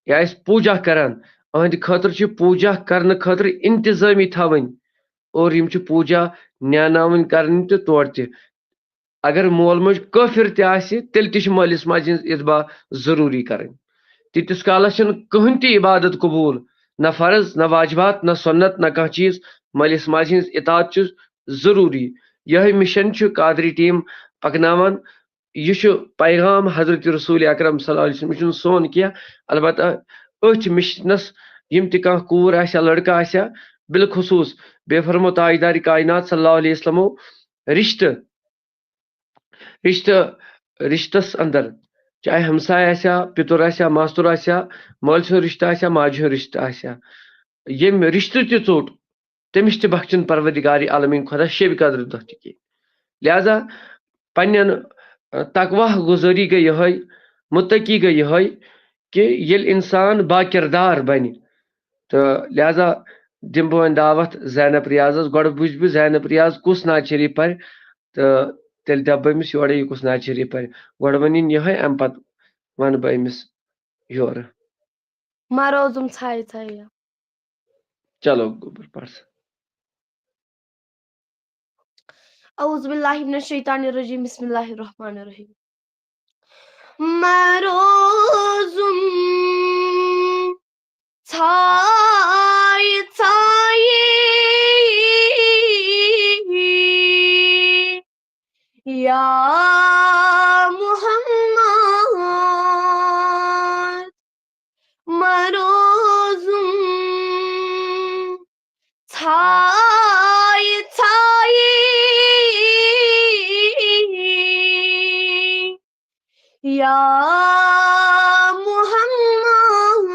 یہِ آسہِ پوٗجا کران أہنٛدِ خٲطرٕ چھِ پوٗجا کرنہٕ خٲطرٕ انتظٲمی تھاوٕنۍ اور یِم چھِ پوٗجا نیناوٕنۍ کرٕنۍ تہٕ تورٕ تہِ اگر مول موج کٲفِر تہِ آسہِ تیٚلہِ تہِ چھِ مٲلِس ماجہِ ہٕنٛز اِتبا ضروٗری کرٕنۍ تیٖتِس کالس چھنہٕ کٕہٕنۍ تہِ عبادت قبوٗل نہ فرض نہ واجبات نہ سُنت نہ کانٛہہ چیٖز مٲلِس ماجہِ ہٕنٛز اطاعت چھُ ضروٗری یِہے مِشن چھُ قادری ٹیٖم پکناوان یہِ چھُ پیغام حضرت رسول اکرم صلی اللہ علیہ وسلم یہِ چھُنہٕ سون کینٛہہ البتہ أتھۍ مِشنس یِم تہِ کانٛہہ کوٗر آسیا لڑکہٕ آسیا بالخصوٗص بیٚیہِ فرمو تاجدارِ کاینات صلی اللہ علیہ وسلمو رشتس انٛدر چاہے ہمساے آسیا پِتُر آسیا ماستُر آسیا مٲلۍ سُنٛد رشتہٕ آسیا ماجہِ ہُنٛد رشتہٕ آسیا ییٚمۍ رشتہٕ تہِ ژوٚٹ تٔمِس تہِ بخشن پروردگارِ عالمیٖن خۄدا شیبہِ قدر دۄہ تہِ کینٛہہ لہذا پننٮ۪ن تقوا گُزٲری گٔے یِہے مُتقی گٔے یِہے کہِ ییٚلہِ انسان باکردار بنہِ تہٕ لہذا دِمہٕ بہٕ وۄنۍ دعوت زینب ریاضس گۄڈٕ وٕچھٕ بہٕ زینب ریاض کُس نعت شریٖف پرِ تہٕ تیٚلہِ دپہٕ بہٕ أمِس یورے یہِ کُس نعت شریٖف پرِ گۄڈٕ ونِنۍ یِہے امہِ پتہٕ ونہٕ بہٕ أمِس یورٕ مروزم ژھایہِ ژھایہِ چلو گوٚبُر پرس اعوذ باللہ من الشیطان الرجیم بسم اللہ الرحمن الرحیم مروزم ژھایہِ ژھایہِ یا محمد مروزم ژھایہِ ژھایہِ یا محمد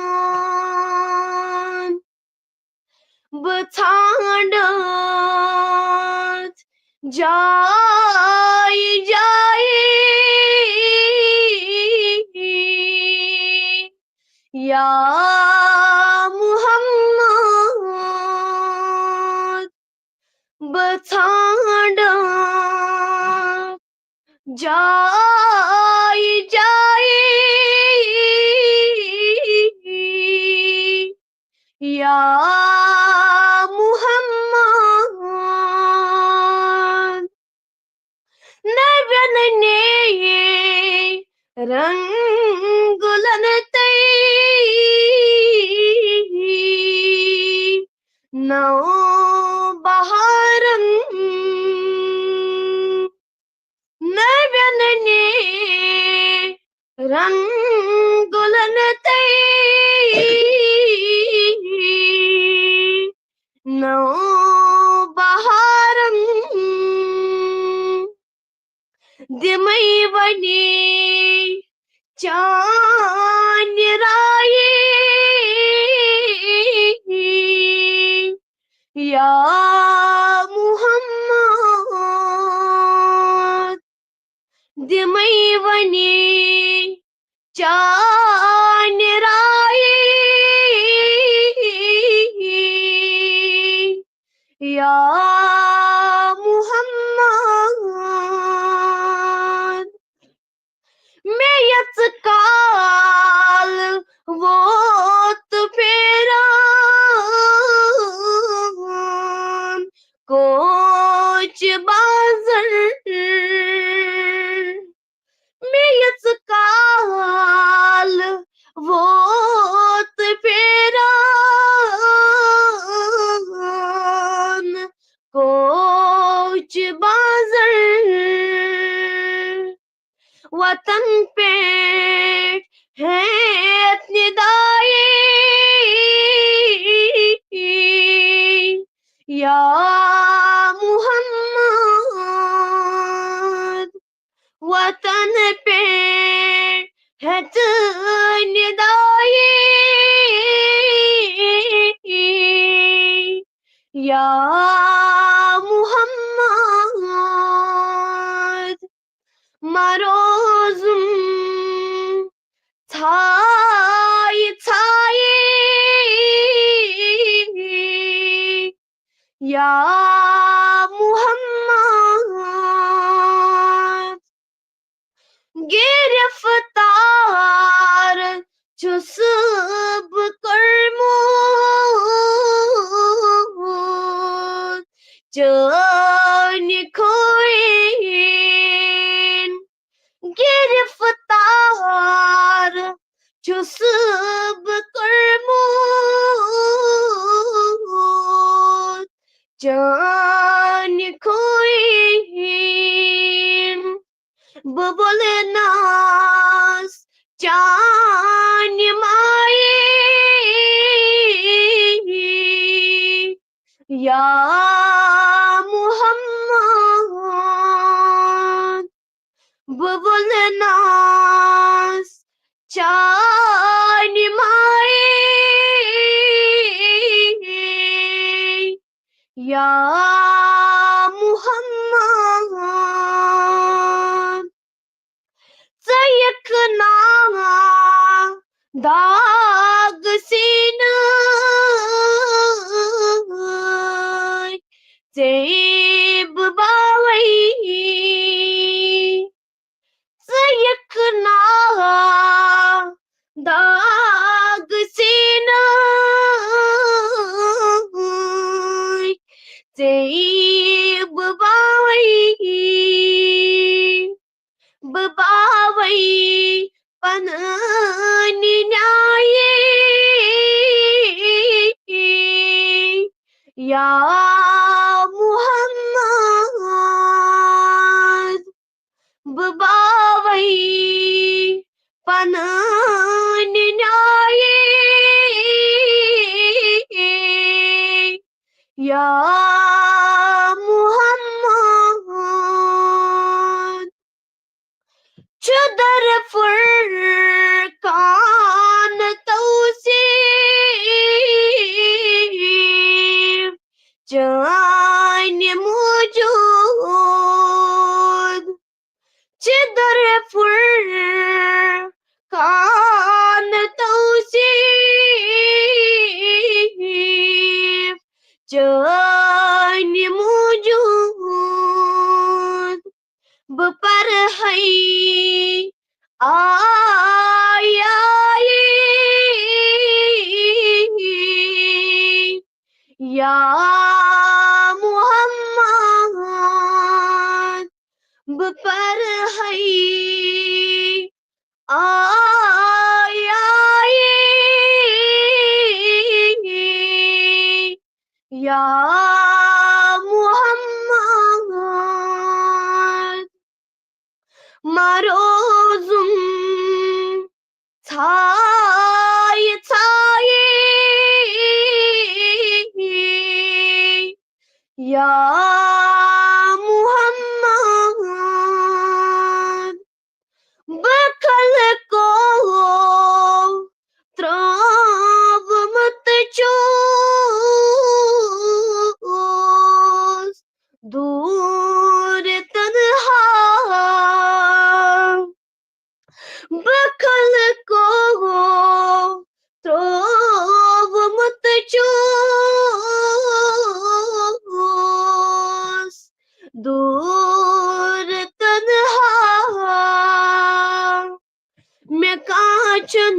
بہٕ ژھانڈَتھ جایہِ جایہِ یا محمد بہٕ ژھانڈَتھ جایہِ جایہِ یا محمد نبیَن نِیے رنٛگُلن نو بہارن نبیَن نِیے رنٛگُلن نو بہارن دِمَے وَنہِ چانہِ رایہِ یا محمد دِمَے وَنہِ چانہِ رایہِ یا محمد مےٚ یَژٕ کال ووت پھیران وطن پہ ہے ندائے یا محمد، وطن پہ ہے ندائے یا محمد، مروزم چھائے چھائے یا محمد، گرفتار چو صبح کرمود جان کھوئین، گرفتار چو صبح کرمود جان کھوئین، ببل ناس جان مائے یا محمد، ببل ناس جان مائے یا محمد، سیک ناما داغ سینہ زیب باوئی، سیک ناما داغ سینہ زیب باوئی، بباوئی پنانی نائے یا محمد، بباوئی پنانی نائے یا محمد، چدر فرقان توصیف جان موجود، چدر فرقان توصیف جان موجود، بپر ہے آیا یا محمد، بپر ہے آیا یا محمد، مروزم چھائے چھائے یا محمد، بکل کو تراب مت چوس دور تنہا، بکل کو تراب مت چوس دور تنہا، میں کانچن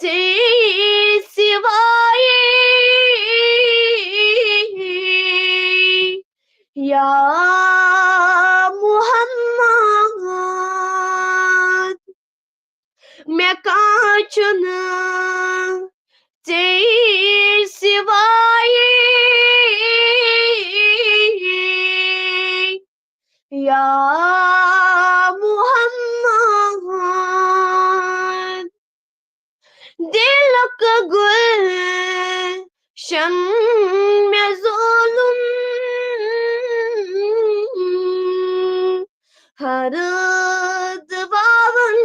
سے سوائے یا محمد، میں کانچن سے سوائے یا گلشن میں ظلم ہر دباون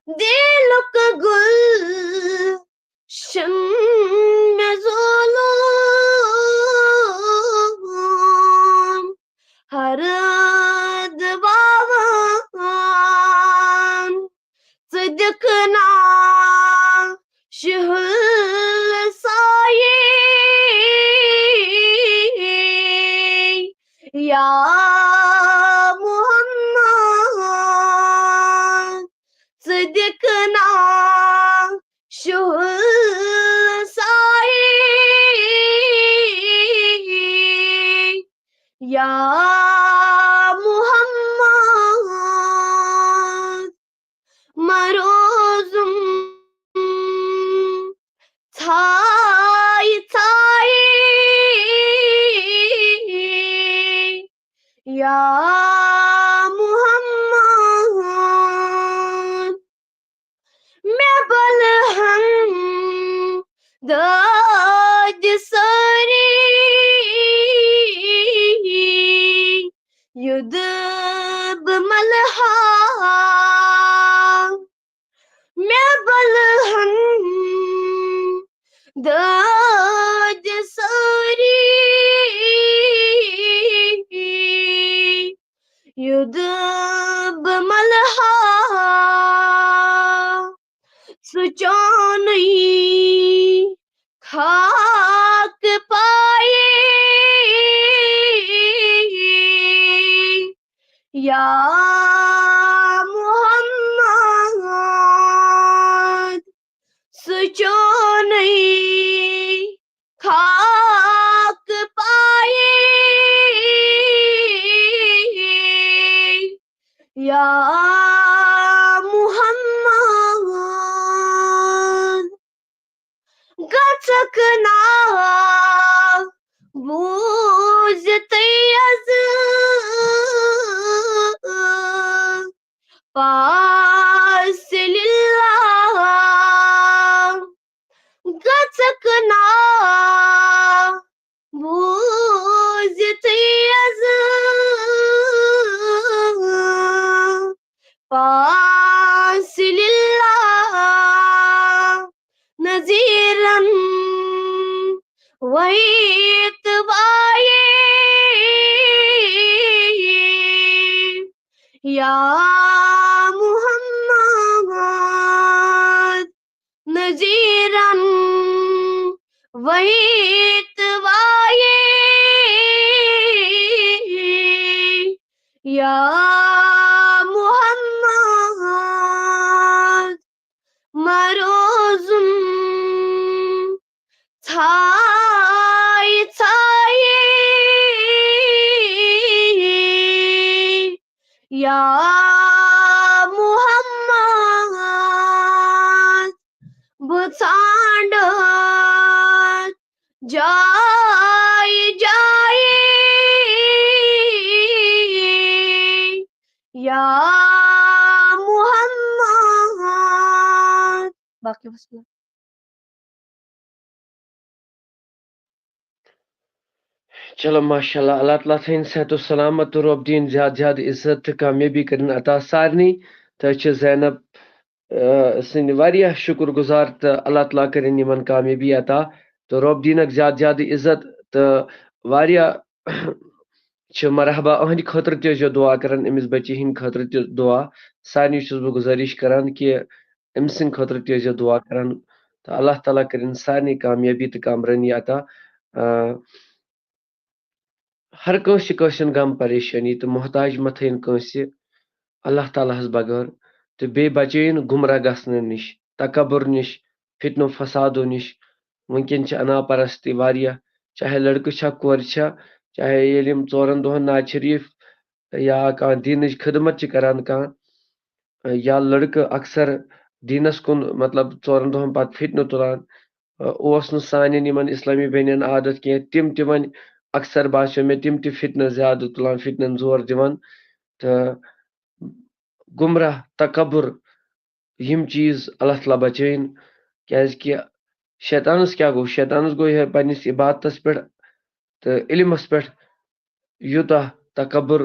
دل کا گلشن میں ظلم ہر دباون صدقنا شہل سائے یا محمد صدقنا شہل سائے یا محمد مروزم تھائی تھائی یا محمد میں بلہم داج سری یدب ملہا میں بلہم داج سری یدب ملہا سچانی خاک پائے یا محمد سچانی خاک پائے یا محمد گچکنا بوز تیز پاس للہ گچکنا بوز تیز پاس للہ نذیرن ویت وائے یا محمد نذیرن ویت وائے یا محمد مروزم تھائی تھائی یا محمد بسانڈت جائے جائے یا محمد باقی مسئلہ چلو ماشاء اللہ اللہ تعالیٰ تھین صحت و سلامت تو رب دین زیادہ زیادہ عزت تو کامیابی کرن عطا سارنی تو زینب سن واریاہ شکر گزار تو اللہ تعالیٰ کرن یمن کامیابی عطا تو رب دینک زیادہ زیادہ عزت تو واریاہ چھ مرحبا اہند خاطر تہ دعا کران امس بچی ہند خاطر تہ دعا سارنی چھس بہ گزارش کران کہ ام سند خاطر تہ دعا کران تو اللہ تعالیٰ کرن سارنی کامیابی تو کامرانی عطا ہر کنس کٲنٛسہِ غم پریشانی تو محتاج متھین کنس اللہ تعالیٰ ہس بغٲر تو بیٚیہِ بچٲیِن گمراہ گژھنہٕ نش تکبر نش فتنو فسادو نش ونکٮ۪ن چھِ انا پرستی واریاہ چاہے لڑکہٕ چھا کورِ چھا چاہے ییٚلہِ یِم ژورن دۄہن ناز شریف یا کانٛہہ دیٖنٕچ خدمت چھِ کران کانٛہہ یا لڑکہٕ اکثر دیٖنس کُن مطلب ژورن دۄہن پتہٕ فتنہٕ تُلان اوس نہٕ سانٮ۪ن یِمن اسلامی بیٚنٮ۪ن عادت کینٛہہ تِم تہِ وۄنۍ اکثر باسیو مےٚ تِم تہِ فتنہٕ زیادٕ تُلان فتنن زور دِوان تہٕ گمراہ تکبر یم چیز اللہ تعالیٰ بچٲیِن کیٛازِکہِ شیطانس کیٛاہ گوٚو شیطانس گوٚو یِہے پننِس عبادتس پٮ۪ٹھ تہٕ علمس پٮ۪ٹھ یوٗتاہ تکبر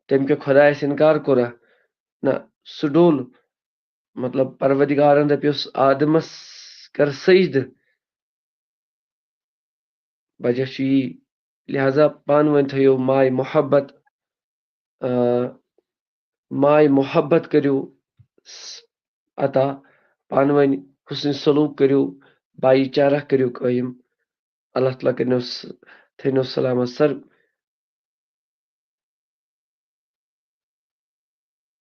تٔمۍ کیٛاہ خۄدایس انکار کوٚرا نہ سُہ ڈوٚل مطلب پروردگارن دپیوس آدمس کر سجدٕ وجہ چھُ یی لہذا پانہٕ ؤنۍ تھٲیِو ماے محبت کٔرِو عطا پانہٕ ؤنۍ حسن سلوٗک کٔرِو بھایی چارہ کٔرِو قٲیِم اللہ تعالیٰ تھٲینو سلامت سر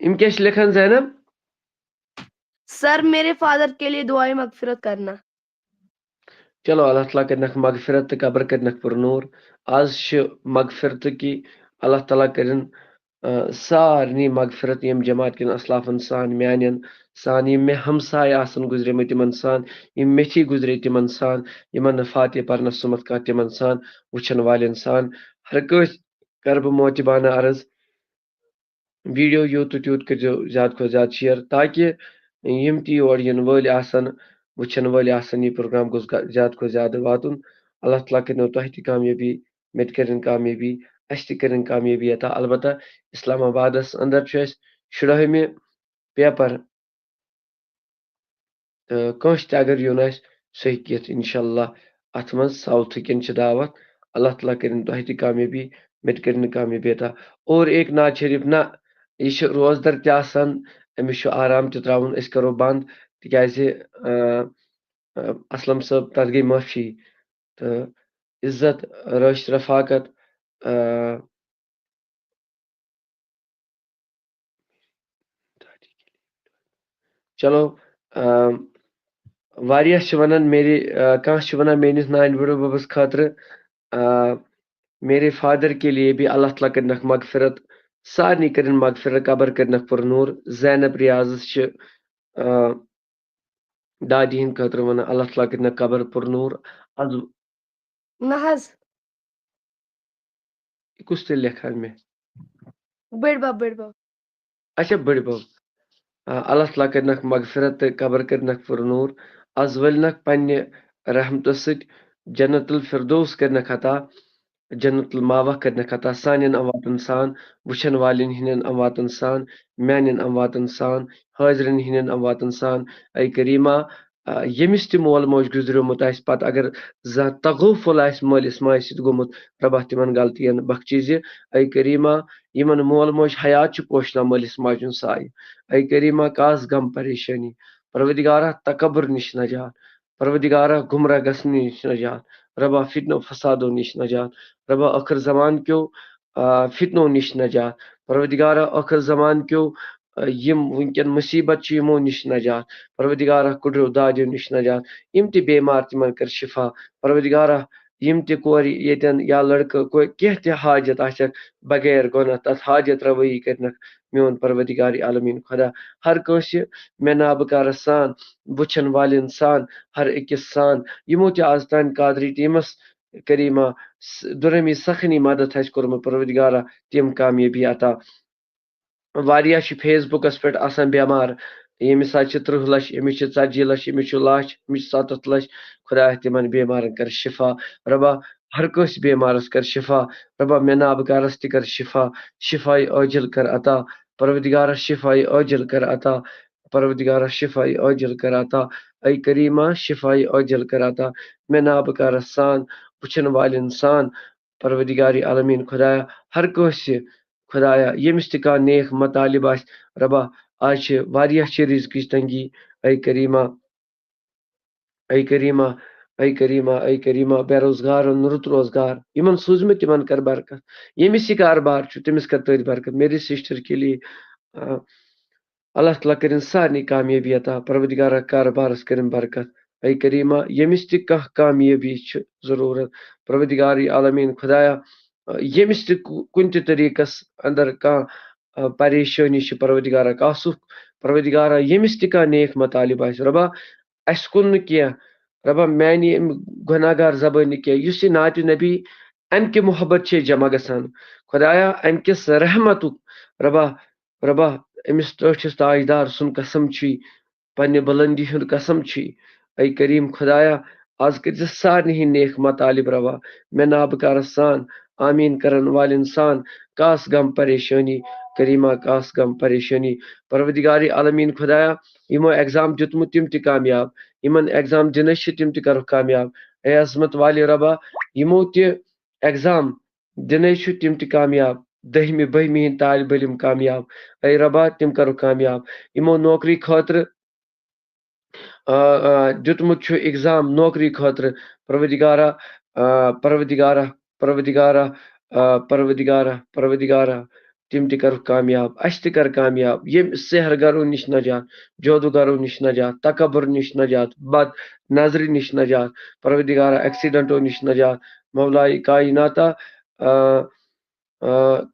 یِم کیٛاہ چھِ لیکھان زینب سر میرے فادر کے لیے دعائیں مغفرت کرنا. چلو اللہ تعالیٰ کرنکھ مغفرت تہٕ قبر کرنکھ پُرنوٗر آز چھِ مغفرتٕکی اللہ تعالیٰ کٔرِن سارنٕے مغفرت یِم جماعت کٮ۪ن اسلافن سان میانٮ۪ن سان یِم مےٚ ہمساے آسن گُزریمٕتۍ تِمن سان یِم میٚتھی گُزرے تِمن سان یِمن نہٕ فاتح پرنس سُمتھ کانٛہہ تِمن سان وٕچھن والٮ۪ن سان ہر کٲنٛسہِ کرٕ بہٕ موتِبانہ عرض ویٖڈیو یوٗت تہٕ تیوٗت کٔرۍزیو زیادٕ کھۄتہٕ زیادٕ شِیر تاکہِ یِم تہِ یور یِنہٕ وٲلۍ آسن وٕچھن وٲلۍ آسن یہِ پروگرام گوٚژھ زیادٕ کھۄتہٕ زیادٕ واتُن اللہ تعالیٰ کٔرنو تۄہہِ تہِ کامیٲبی مےٚ تہِ کٔرِنۍ کامیٲبی اَسہِ تہِ کٔرِنۍ کامیٲبی عطا البتہ اسلام آبادس انٛدر چھُ اَسہِ 16مہِ پیپر تہٕ کٲنٛسہِ تہِ اگر یُن آسہِ سُہ ہیٚکہِ یِتھ انشاء اللہ اتھ منٛز ساوتھٕ کٮ۪ن چھِ دعوت اللہ تعالیٰ کٔرِنۍ تۄہہِ تہِ کامیٲبی مےٚ تہِ کٔرِنۍ کامیٲبی عطا اور ایک ناز شریف نہ یہِ چھُ روزدر تہِ آسان أمِس چھُ آرام تہِ ترٛاوُن أسۍ کرو بنٛد تِکیٛازِ اسلم صٲب تتھ گٔے معٲفی تہٕ عزت رٲشد رفاقت چلو واریاہ چھِ ونان کانٛہہ چھُ ونان میٲنِس نانہِ بٔڈِ ببس خٲطرٕ میرے فادر کے لیے بھی اللہ تعالیٰ کرنکھ مغفرت سارنٕے کٔرِنۍ مغفرت قبر کٔرنکھ پُرنوٗر زینب ریاضس چھِ دادی ہٕنٛدِ خٲطرٕ ونان اللہ تعالیٰ کٔرنکھ قبر پُرنوٗر از نہ حظ کُس تیٚلہِ لیکھان مےٚ بٔڈۍ بب اچھا بٔڈِ بب اللہ تعالیٰ کٔرنکھ مغفرت تہٕ قبر کٔرنکھ پُرنوٗر از ؤلنکھ پننہِ رحمتہٕ سۭتۍ جنت الفردوس کٔرنکھ عطا جنت الماوہ کٔرنکھ عطا سانٮ۪ن امواتن سان وٕچھن والٮ۪ن ہٕنٛدٮ۪ن امواتن سان میانٮ۪ن امواتن سان حٲضرن ہٕنٛدٮ۪ن امواتن سان اے کریٖما ییٚمِس تہِ مول موج گُزریومُت آسہِ پتہٕ اگر زانٛہہ تغوفل آسہِ مٲلِس ماجہِ سۭتۍ گوٚمُت رۄبا تِمن غلطین بخچی زِ اے کریٖما یِمن مول موج حیات چھُ پوشنا مٲلِس ماجہِ ہُنٛد سایہِ اے کریٖما کاس غم پریشٲنی پروردگارا تکبر نِش نجات پروردگارا گمراہ گژھنہٕ نِش نجات رۄبا فتنو فسادو نِش نجات رۄبا ٲخر زمان کیو فتنو نِش نجات پروردگارا ٲخر زمان کیو یِم وٕنکٮ۪ن مُصیبت چھِ یِمو نِش نجات پروردگارا کُڈرو دادیو نِش نجات یِم تہِ بیمار تِمن کر شفا پروردگارا یِم تہِ کورِ ییٚتٮ۪ن یا لڑکہٕ کینٛہہ تہِ حاجت آسٮ۪کھ بغیر گۄناہ تتھ حاجت روٲیی کٔرنکھ میون پروردگار عالمیٖن خۄدا ہر کٲنٛسہِ مےٚ نابکارس سان وٕچھن والٮ۪ن سان ہر أکِس سان یِمو تہِ آز تانۍ قادری ٹیٖمس کریٖما دُرمی سخنی مدد آسہِ کوٚرمُت پروردگارا تِم کامیٲبی عطا واریاہ چھِ فیس بُکس پٮ۪ٹھ آسان بٮ۪مار ییٚمِس حظ چھِ 30 لچھ أمِس چھِ 40 لچھ أمِس چھُ لچھ أمِس چھُ 70 لچھ خۄدایا تِمن بٮ۪مارن کر شفا رۄبا ہر کٲنٛسہِ بٮ۪مارس کر شفا رۄبا مےٚ نابکارس تہِ کر شفا شفاے عٲجل کر عطا پروردگارا شفاے عٲجل کر عطا پروردگارا شفاے عٲجل کر عطا اے کریٖما شفاے عٲجل کر عطا مےٚ نابکارس سان وٕچھن والٮ۪ن سان پروردگارِ عالمیٖن خۄدایا ہر کٲنٛسہِ خۄدایا ییٚمِس تہِ کانٛہہ نیک مطالب آسہِ رۄبا آز چھِ واریاہ چھِ رِزقٕچ تنگی اے کریٖما اے کریٖما اے کریٖما اے کریٖما بے روزگارن رُت روزگار یِمن سوٗزمٕتۍ تِمن کر برکت ییٚمِس یہِ کاربار چھُ تٔمِس کر تٔرۍ برکت میری سسٹر کے لیے اللہ تعالیٰ کٔرِنۍ سارنٕے کامیٲبی عطا پروردگارا کاربارس کٔرِنۍ برکت اے کریٖما ییٚمِس تہِ کانٛہہ کامیٲبی چھِ ضروٗرت پروردگارِ عالمیٖن خۄدایا ییٚمِس تہِ کُنہِ تہِ طریٖقس انٛدر کانٛہہ پریشٲنی چھِ پروردگارا کاسُکھ پروردگارا ییٚمِس تہِ کانٛہہ نیک مطالب آسہِ رۄبا اَسہِ کُن نہٕ کینٛہہ رۄبا میانہِ اَمہِ گۄناہ گار زبٲنۍ نہٕ کینٛہہ یُس یہِ نعتِ نبی اَمہِ کہِ محبت چھِ جمع گژھان خۄدایا اَمہِ کِس رحمتُک رۄبا أمِس ٹٲٹھِس تاجدار سُنٛد قسم چھُے پنہ بلندی ہند قسم چھی اے کریم خدایا آز کر سارے ہند نیک مطالب روا مے نابکار سان آمین کرن وال انسان کاس غم پریشانی کریمہ کاس غم پریشانی پروردگار عالمین خدایا یمو ایگزام دیتمت تم تہ کامیاب یمن ایگزام دنس تم تہ کرو کامیاب اے عظمت والی ربا یمو تہ ایگزام دنس تم تہ کامیاب دہمہ بہمہ ہند طالب علم کامیاب اے ربا تم کرو کامیاب یمو نوکری خاطر دیتمت چھُ ایگزام نوکری خاطر پروردگارا پروردگارا پروردگارا پروردگارا پروردگارا تم تہ کر کامیاب اس تہ کر کامیاب یم سحر گرو نش نجات جادوگرو نش نجات تکبر نش نجات بد نظر نش نجات پروردگارا ایکسیڈنٹو نش نجات مولائے کائناتا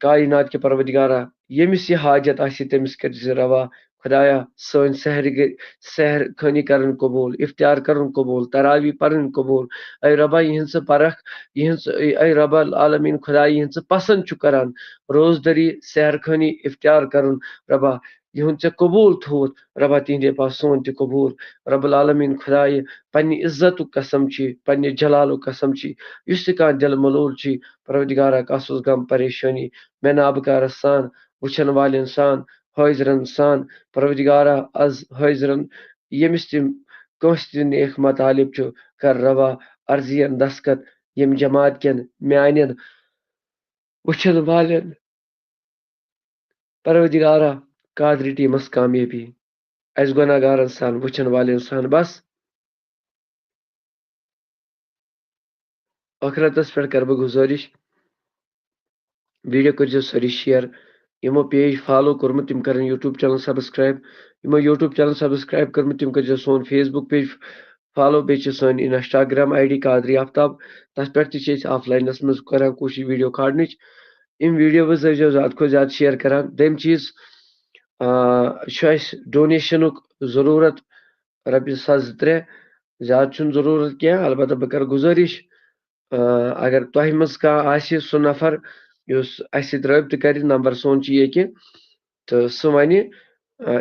کائنات کے پروردگارا یمس یہ حاجت آسی تمس کر روا خدایا سن سحر خانی کرن قبول افطار کرن قبول تراوی پرن قبول اے ربا یہن سے پرخ یہن اے ربا العالمین خدا یہن سے پسند چھ کران روزدری سحر خانی افطار کرن ربا یہن سے قبول تھوت ربا تہندے پاس سون تہ قبول رب العالمین خدای پنہ عزت قسم چھ پنہ جلال قسم چھ یس تہ کان دل ملول چھ پروردگارا کاسس غم پریشانی مے نابکار سان وچھن والن سان حاضرن سان پروردگارا از حاضرن یمس تم کس تہ نیک مطالب چھ کر روا عرضین دستخط یم جماعت کن میانن وچھن والن پروردگارا قادری ٹیمس کامیابی اس گناہگارن سان وچھن والن سان بس ٲخرتس پٮ۪ٹھ کر بہٕ گزٲرِش ویڈیو کٔرزیو سٲری شیر یمو پیج فالو کوٚرمُت تِم کرن یوٗٹیوٗب چینل سبسکرایب یمو یوٗٹیوٗب چینل سبسکرایب کوٚرمُت تِم کٔرزیو سون فیس بُک پیج فالو بیٚیہِ چھِ سٲنۍ انسٹاگرام آی ڈی قادری آفتاب تتھ پٮ۪ٹھ تہِ چھِ أسۍ آف لاینس منٛز کران کوٗشش ویڈیو کھالنٕچ یِم ویڈیوز ٲسۍزیو زیادٕ کھۄتہٕ زیادٕ شیر کران دوٚیِم چیٖز چھُ اَسہِ ڈونیشنُک ضروٗرت رۄپیہِ 2-3 زیادٕ چھُنہٕ ضروٗرت کینٛہہ البتہ بہٕ کرٕ گُزٲرِش اگر تۄہہِ منٛز کانٛہہ آسہِ سُہ نفر یُس اَسہِ سۭتۍ رٲبطہٕ کرِ نمبر سون چھُ ییٚکہِ تہٕ سُہ وَنہِ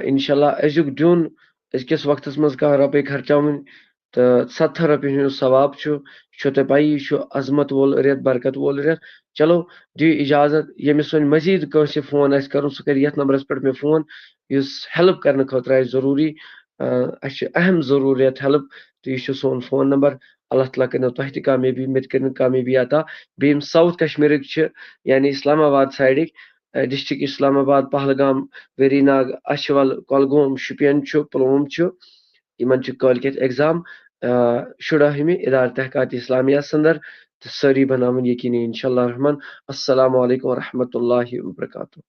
انشاءاللہ أزیُک دیُن أزکِس وقتس منٛز کانٛہہ رۄپے خرچاوٕنۍ تہٕ 70 رۄپیہِ ہُنٛد ثواب چھُ یہِ چھو تۄہہِ پَیی یہِ چھُ عظمت وول رٮ۪تھ برکت وول رٮ۪تھ چلو دِیِو اِجازت ییٚمِس وۄنۍ مزیٖد کٲنٛسہِ فون آسہِ کرُن سُہ کرِ یتھ نمبرس پٮ۪ٹھ مےٚ فون یُس ہیلپ کرنہٕ خٲطرٕ آسہِ ضروٗری اَسہِ چھِ اہم ضروٗریت ہیلپ تہٕ یہِ چھُ سون فون نمبر اللہ تعالیٰ کٔرِنو تۄہہِ تہِ کامیٲبی مےٚ تہِ کٔرِنو کامیٲبی عطا بیٚیہِ یِم ساوُتھ کشمیٖرٕکۍ چھِ یعنی اسلام آباد سایڈٕکۍ ڈسٹرک اسلام آباد پہلگام ویری ناگ اچھول کۄلگوم شُپین چھُ پُلووم چھُ یِمن چھُ کٲلکٮ۪تھ ایگزام 16ہمہِ ادارٕ تحقیقات اسلامیہ اندر تہٕ سٲری بناوٕنۍ یقیٖنی انشاء اللہ الرحمان السلام علیکم ورحمۃ اللہ وبرکاتہ